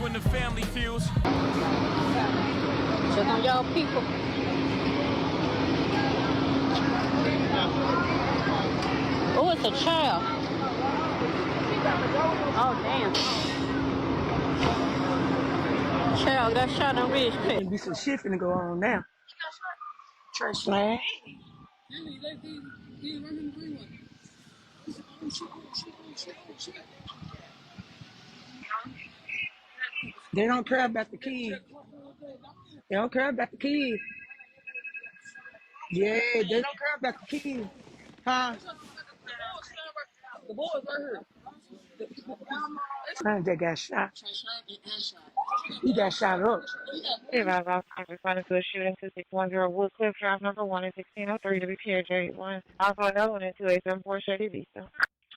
when the family feels. Check on y'all people. Oh, it's a child. Oh, damn. Child got shot on Ridge Pit. Be some shit finna go on now. Trash land. They don't care about the kids. They don't care about the kids. Yeah, they don't care about the kids. Huh? The boys right here. Son that got shot. He got shot up. Hey, I've responded to a shooting 2610 Woodcliff Drive number 1 in 1603 WPAJ1. Also another one in 2874 Shady Vista.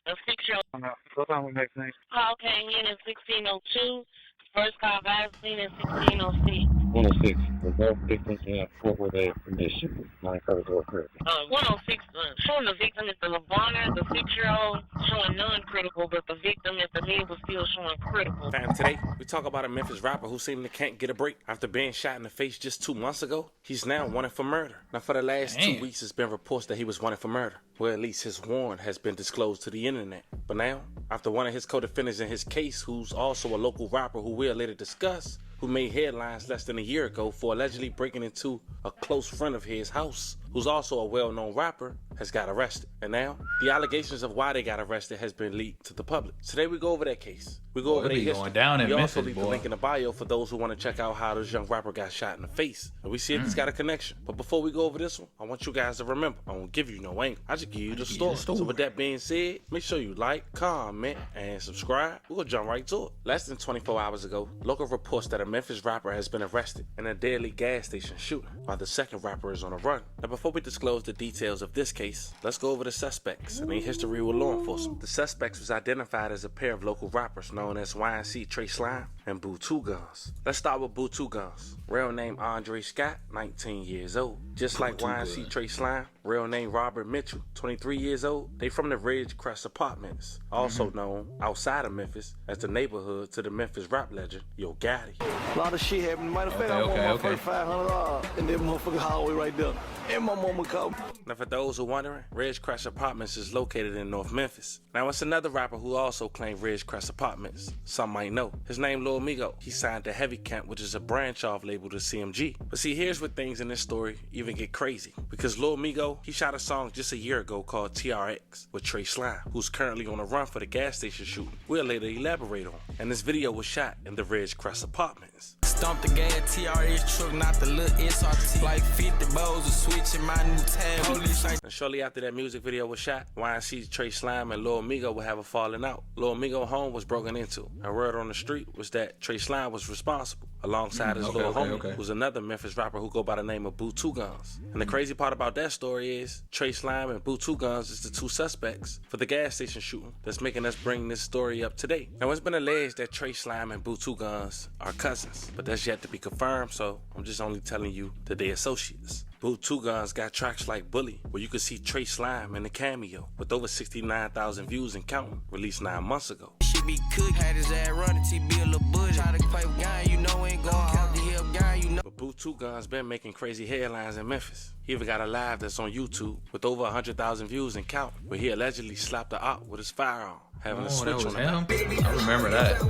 A 6-year-old. What time was next name? Call came in at 1602. First call vaccine at 1606. 106. The both victims in Fort Worth condition. Non-critical occurred. 106. Showing the victim is the Lavana, the 6-year-old, showing non-critical, but the victim at the head was still showing critical. Fam, today we talk about a Memphis rapper who seemingly can't get a break after being shot in the face just 2 months ago. He's now wanted for murder. Now, for the last 2 weeks, it's been reports that he was wanted for murder. Well, at least his warrant has been disclosed to the internet. But now, after one of his co-defendants in his case, who's also a local rapper who we'll later discuss, who made headlines less than a year ago for allegedly breaking into a close friend of his house, who's also a well-known rapper, has got arrested. And now, the allegations of why they got arrested has been leaked to the public. Today we go over that case. We go over their history. Going down in we Memphis, also leave the link in the bio for those who want to check out how this young rapper got shot in the face. And we see if it's got a connection. But before we go over this one, I want you guys to remember, I won't give you no angle. I just give you the story. So with that being said, make sure you like, comment, and subscribe. We're going to jump right to it. Less than 24 hours ago, local reports that a Memphis rapper has been arrested in a deadly gas station shooting, while the second rapper is on a run. Now, before we disclose the details of this case, let's go over the suspects and their history with law enforcement. The suspects was identified as a pair of local rappers known as YNC Trey Slime and Boo Two Guns. Let's start with Boo Two Guns. Real name Andre Scott, 19 years old. Just like YNC Trey Slime, real name Robert Mitchell, 23 years old. They from the Ridgecrest Apartments, also known outside of Memphis as the neighborhood to the Memphis rap legend Yo Gotti. A lot of shit happened. Matter of fact, I want my first $500 in that motherfucking hallway right there. And my mama called. Now, for those who are wondering, Ridgecrest Apartments is located in North Memphis. Now, it's another rapper who also claimed Ridgecrest Apartments. Some might know. His name Lil Migo. He signed to Heavy Camp, which is a branch off label to CMG. But see, here's where things in this story even get crazy. Because Lil Migo, he shot a song just a year ago called TRX with Trey Slime, who's currently on a run for the gas station shooting. We'll later elaborate on. And this video was shot in the Ridgecrest Apartments. Stomp the gas, TRX truck, not the little SRT. Like 50 bows of switching my new tab. Police like. And shortly after that music video was shot, YNC Trey Slime and Lil Migo would have a falling out. Lil Migo home was broken into. And word on the street was that Trey Slime was responsible, alongside his little homie, who's another Memphis rapper who go by the name of Boo Two Guns. And the crazy part about that story is Trey Slime and Boo Two Guns is the two suspects for the gas station shooting that's making us bring this story up today. Now, it's been alleged that Trey Slime and Boo Two Guns are cousins, but that's yet to be confirmed, so I'm just only telling you that they associates. Boo Two Guns got tracks like Bully, where you could see Trey Slime in the cameo, with over 69,000 views and counting, released 9 months ago. She be cook, had his ass running, be a little budget. Try to play with gang, you know ain't going out to help gang, you know. But Boo Two Guns been making crazy headlines in Memphis. He even got a live that's on YouTube with over 100,000 views and counting, where he allegedly slapped the op with his firearm, having a switch on him. I remember that.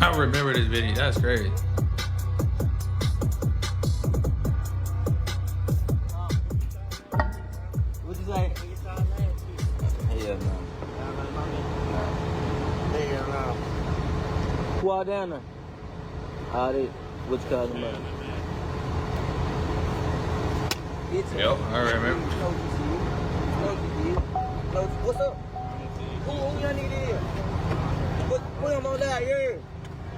I remember this video. That's crazy. What you say? Hell no. Hell no. Who all down there? All they, what you call them up? Yep, I remember. What's up? Who y'all need here? What am on that here?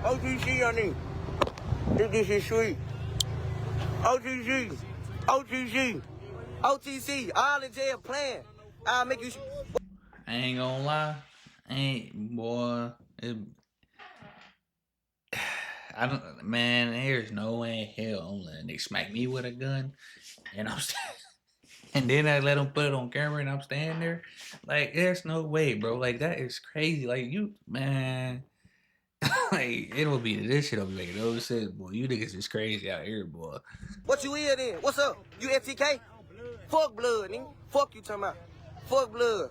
OTC y'all need. This is sweet. OTC. OTC. OTC. All in jail playing. I'll make you. I ain't gonna lie. Boy. I don't, man, there's no way in hell I'm letting they smack me with a gun. And I'm And then I let him put it on camera and I'm standing there. Like, there's no way, bro. Like, that is crazy. Like, you, man. Like, this shit will be making no sense, boy. You niggas is crazy out here, boy. What you is then? What's up? You FTK? Fuck blood, nigga. Fuck you talking about. Fuck blood.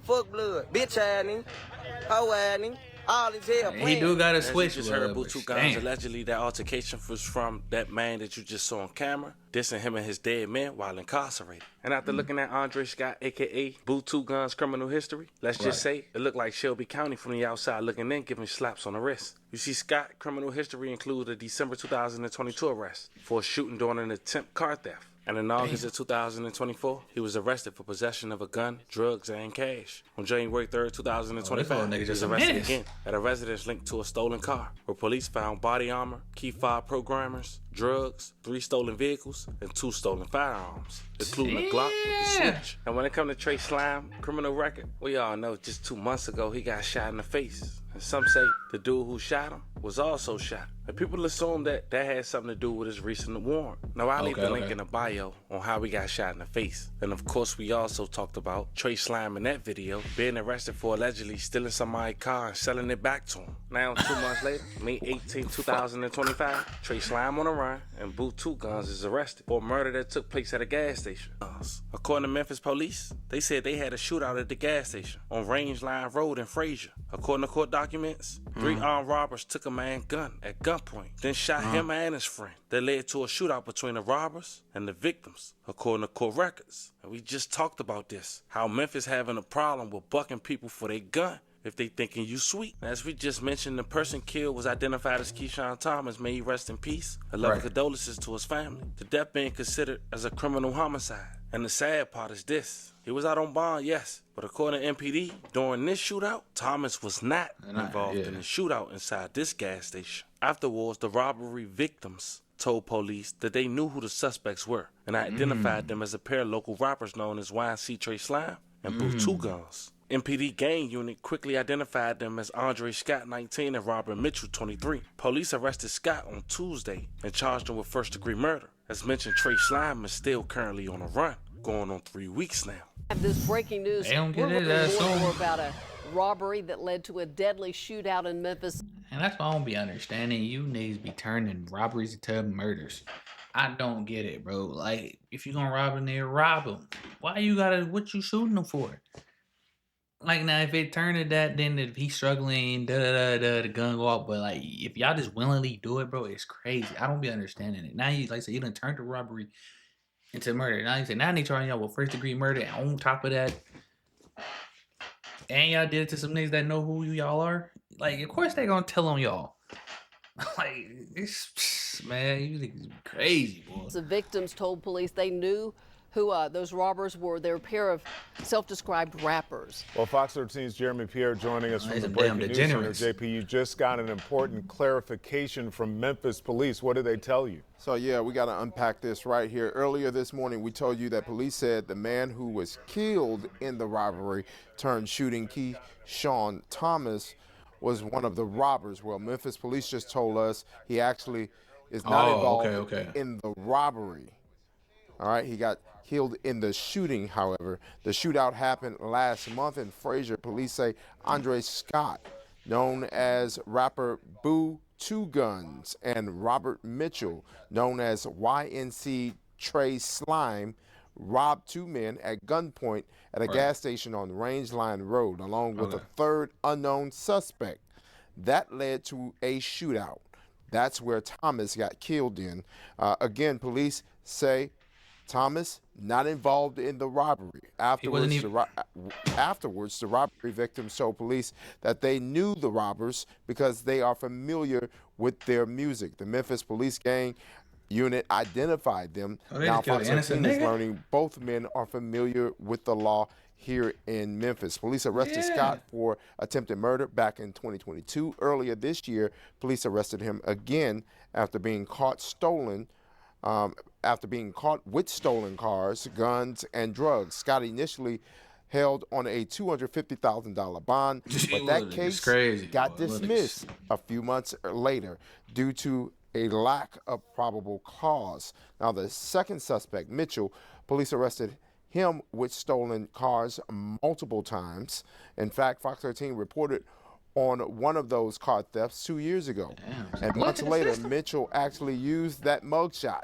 Fuck blood. Bitch ass, nigga. Hoe ass, nigga. All his hell. He do got a switch. Just heard about 2 guns. Allegedly, that altercation was from that man that you just saw on camera, dissing him and his dead man while incarcerated. And after looking at Andre Scott, a.k.a. Boo 2 Guns criminal history, let's just say it looked like Shelby County from the outside looking in, giving slaps on the wrist. You see, Scott criminal history includes a December 2022 arrest for a shooting during an attempt car theft. And in August of 2024, he was arrested for possession of a gun, drugs, and cash. On January 3rd, 2025, he was arrested again at a residence linked to a stolen car, where police found body armor, key fob programmers, drugs, 3 stolen vehicles, and 2 stolen firearms, including a Glock with the switch. And when it comes to Trey Slime criminal record, we all know just 2 months ago he got shot in the face. And some say the dude who shot him was also shot. And people assume that had something to do with his recent warrant. Now, I'll leave the link in the bio on how he got shot in the face. And of course, we also talked about Trey Slime in that video being arrested for allegedly stealing somebody's car and selling it back to him. Now, 2 months later, May 18, 2025, Trey Slime on the run and Boo 2 Guns is arrested for a murder that took place at a gas station. According to Memphis police, they said they had a shootout at the gas station on Range Line Road in Frazier. According to court documents, 3 armed robbers took a man's gun at gunpoint, then shot him and his friend. That led to a shootout between the robbers and the victims, according to court records. And we just talked about this, how Memphis having a problem with bucking people for their gun if they thinking you sweet. As we just mentioned, the person killed was identified as Keyshawn Thomas. May he rest in peace. A love condolences to his family. The death being considered as a criminal homicide. And the sad part is this. He was out on bond, yes, but according to MPD, during this shootout, Thomas was not involved in the shootout inside this gas station. Afterwards, the robbery victims told police that they knew who the suspects were and identified them as a pair of local robbers known as YNC Trey Slime and Boo 2 Guns. MPD gang unit quickly identified them as Andre Scott, 19, and Robert Mitchell, 23. Police arrested Scott on Tuesday and charged him with first-degree murder. As mentioned, Trey Slime is still currently on a run, going on 3 weeks now. This breaking news. We're learning more about a robbery that led to a deadly shootout in Memphis. And that's why I don't be understanding. You niggas be turning robberies into murders. I don't get it, bro. Like, if you gonna rob a nigga, rob him. Why you gotta, what you shooting him for? Like, now, if it turned to that, then if he's struggling, the gun go off. But, like, if y'all just willingly do it, bro, it's crazy. I don't be understanding it. Now, you, like I said, you done turned the robbery into murder. Now, you say, now they charging y'all with first-degree murder. And on top of that, and y'all did it to some niggas that know who y'all are. Like, of course they gonna tell on y'all. Like, it's, man, you niggas crazy, boy. The victims told police they knew who those robbers were. They're a pair of self-described rappers. Well, Fox 13's Jeremy Pierre joining us from the Breaking News Center. JP, you just got an important clarification from Memphis police. What did they tell you? So, yeah, we got to unpack this right here. Earlier this morning, we told you that police said the man who was killed in the robbery turned shooting Keyshawn Thomas was one of the robbers. Well, Memphis police just told us he actually is not involved in the robbery. All right, he got killed in the shooting, however. The shootout happened last month in Frazier. Police say Andre Scott, known as rapper Boo 2 Guns, and Robert Mitchell, known as YNC Trey Slime, robbed 2 men at gunpoint at a gas station on Range Line Road, along with a third unknown suspect. That led to a shootout. That's where Thomas got killed in. Again, police say Thomas not involved in the robbery. Afterwards, the robbery victims told police that they knew the robbers because they are familiar with their music. The Memphis police gang unit identified them. Now, Fox 13 is learning both men are familiar with the law here in Memphis. Police arrested Scott for attempted murder back in 2022. Earlier this year, police arrested him again after being caught with stolen cars, guns, and drugs. Scott initially held on a $250,000 bond, but that case got dismissed a few months later due to a lack of probable cause. Now, the second suspect, Mitchell, police arrested him with stolen cars multiple times. In fact, Fox 13 reported on one of those car thefts 2 years ago. Damn. And months later, Mitchell actually used that mugshot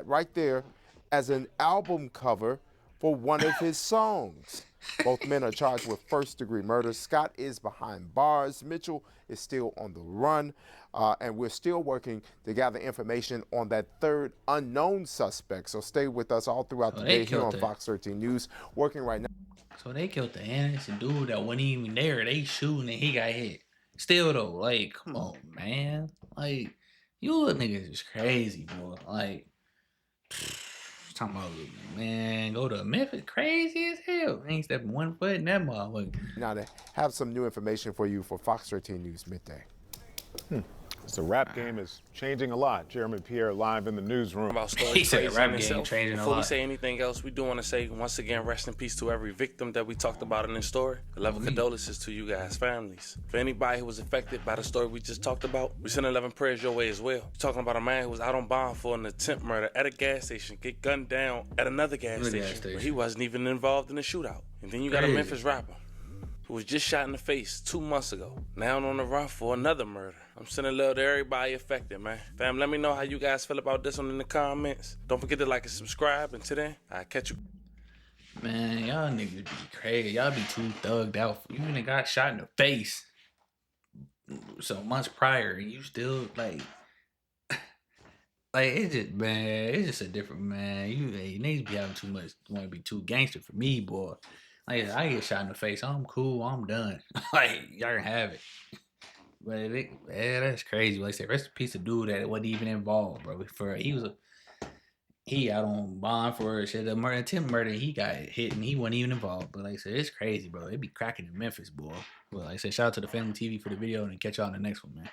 right there, as an album cover for one of his songs. Both men are charged with first-degree murder. Scott is behind bars. Mitchell is still on the run. And we're still working to gather information on that third unknown suspect. So stay with us all throughout the day here on Fox 13 News, working right now. So they killed the innocent dude that wasn't even there. They shooting and he got hit. Still though, like, come on, man. Like, you little niggas is crazy, boy. Like, talking about, man, go to Memphis, crazy as hell. Ain't stepping 1 foot in that motherfucker. Now to have some new information for you for Fox 13 News Midday. The rap game is changing a lot. Jeremy Pierre live in the newsroom. He said rap game changing a lot. Before we say anything else, we do want to say once again, rest in peace to every victim that we talked about in this story. A level condolences to you guys' families. For anybody who was affected by the story we just talked about, we send 11 prayers your way as well. We're talking about a man who was out on bond for an attempt murder at a gas station, get gunned down at another gas station. Where he wasn't even involved in the shootout. And then you got a Memphis rapper who was just shot in the face 2 months ago, now on the run for another murder. I'm sending love to everybody affected, man. Fam, let me know how you guys feel about this one in the comments. Don't forget to like and subscribe, and today, I'll catch you. Man, y'all niggas be crazy. Y'all be too thugged out. You even got shot in the face some months prior, and you still, like, it's just, man, it's just a different, man. You niggas be having too much, want to be too gangster for me, boy. Like, I get shot in the face, I'm cool, I'm done. Like, y'all can have it. But that's crazy. Like I said, rest in peace, a dude that wasn't even involved, bro. He out on bond for shit, attempt murder. He got hit and he wasn't even involved. But like I said, it's crazy, bro. It be cracking in Memphis, boy. But like I said, shout out to the Family TV for the video, and catch y'all in the next one, man.